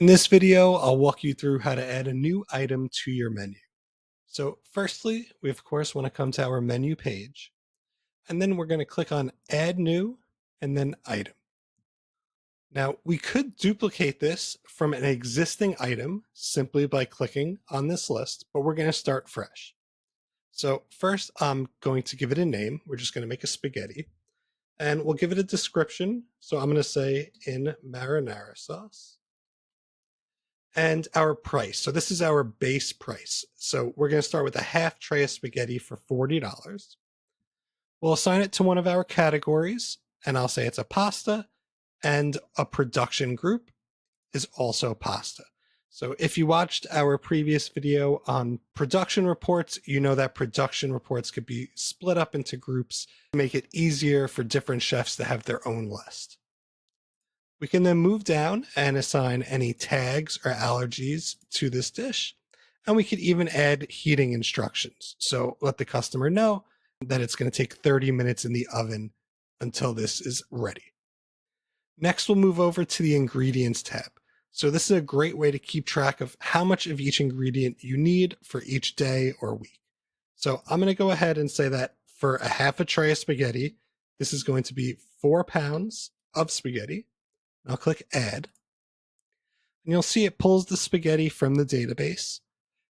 In this video, I'll walk you through how to add a new item to your menu. So firstly, we of course want to come to our menu page, and then we're going to click on Add New and then Item. Now we could duplicate this from an existing item simply by clicking on this list, but we're going to start fresh. So first I'm going to give it a name. We're just going to make a spaghetti and we'll give it a description. So I'm going to say in marinara sauce. And our price. So this is our base price. So we're going to start with a half tray of spaghetti for $40. We'll assign it to one of our categories, and I'll say it's a pasta, and a production group is also pasta. So if you watched our previous video on production reports, you know that production reports could be split up into groups to make it easier for different chefs to have their own list. We can then move down and assign any tags or allergies to this dish. And we could even add heating instructions. So let the customer know that it's going to take 30 minutes in the oven until this is ready. Next, we'll move over to the ingredients tab. So this is a great way to keep track of how much of each ingredient you need for each day or week. So I'm going to go ahead and say that for a half a tray of spaghetti, this is going to be 4 pounds of spaghetti. I'll click Add, and you'll see it pulls the spaghetti from the database.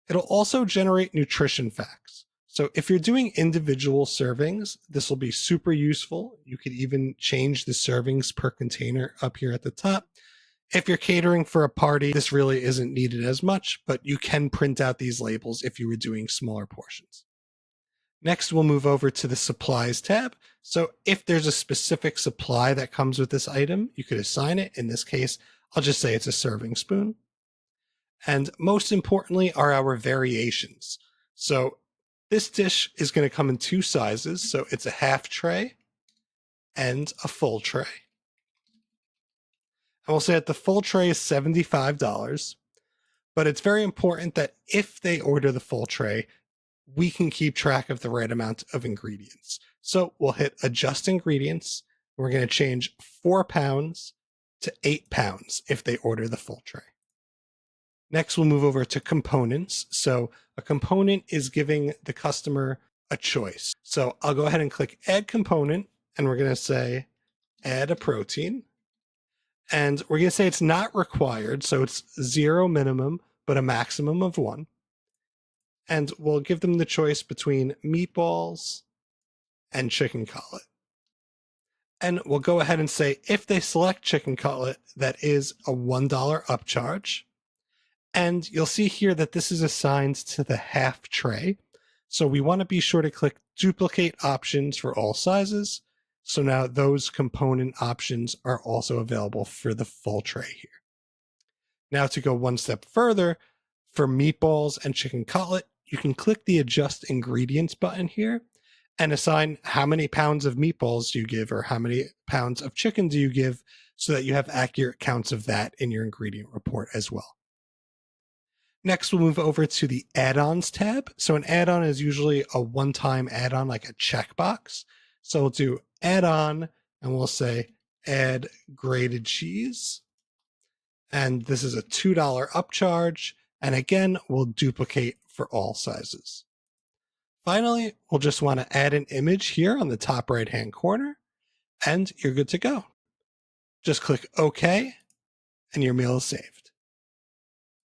It'll also generate nutrition facts. So if you're doing individual servings, this will be super useful. You could even change the servings per container up here at the top. If you're catering for a party, this really isn't needed as much, but you can print out these labels if you were doing smaller portions. Next, we'll move over to the supplies tab. So if there's a specific supply that comes with this item, you could assign it. In this case, I'll just say it's a serving spoon. And most importantly are our variations. So this dish is going to come in 2 sizes. So it's a half tray and a full tray. And we'll say that the full tray is $75, but it's very important that if they order the full tray, we can keep track of the right amount of ingredients. So we'll hit adjust ingredients. We're going to change 4 pounds to 8 pounds if they order the full tray. Next, we'll move over to components. So a component is giving the customer a choice. So I'll go ahead and click add component, and we're going to say add a protein. And we're going to say it's not required. So it's 0 minimum, but a maximum of 1. And we'll give them the choice between meatballs and chicken cutlet. And we'll go ahead and say if they select chicken cutlet, that is a $1 upcharge. And you'll see here that this is assigned to the half tray. So we want to be sure to click duplicate options for all sizes. So now those component options are also available for the full tray here. Now to go one step further, for meatballs and chicken cutlet, you can click the adjust ingredients button here and assign how many pounds of meatballs do you give or how many pounds of chicken do you give so that you have accurate counts of that in your ingredient report as well. Next, we'll move over to the add-ons tab. So an add-on is usually a one-time add-on like a checkbox. So we'll do add-on and we'll say add grated cheese. And this is a $2 upcharge. And again, we'll duplicate for all sizes. Finally, we'll just want to add an image here on the top right-hand corner, and you're good to go. Just click OK, and your meal is saved.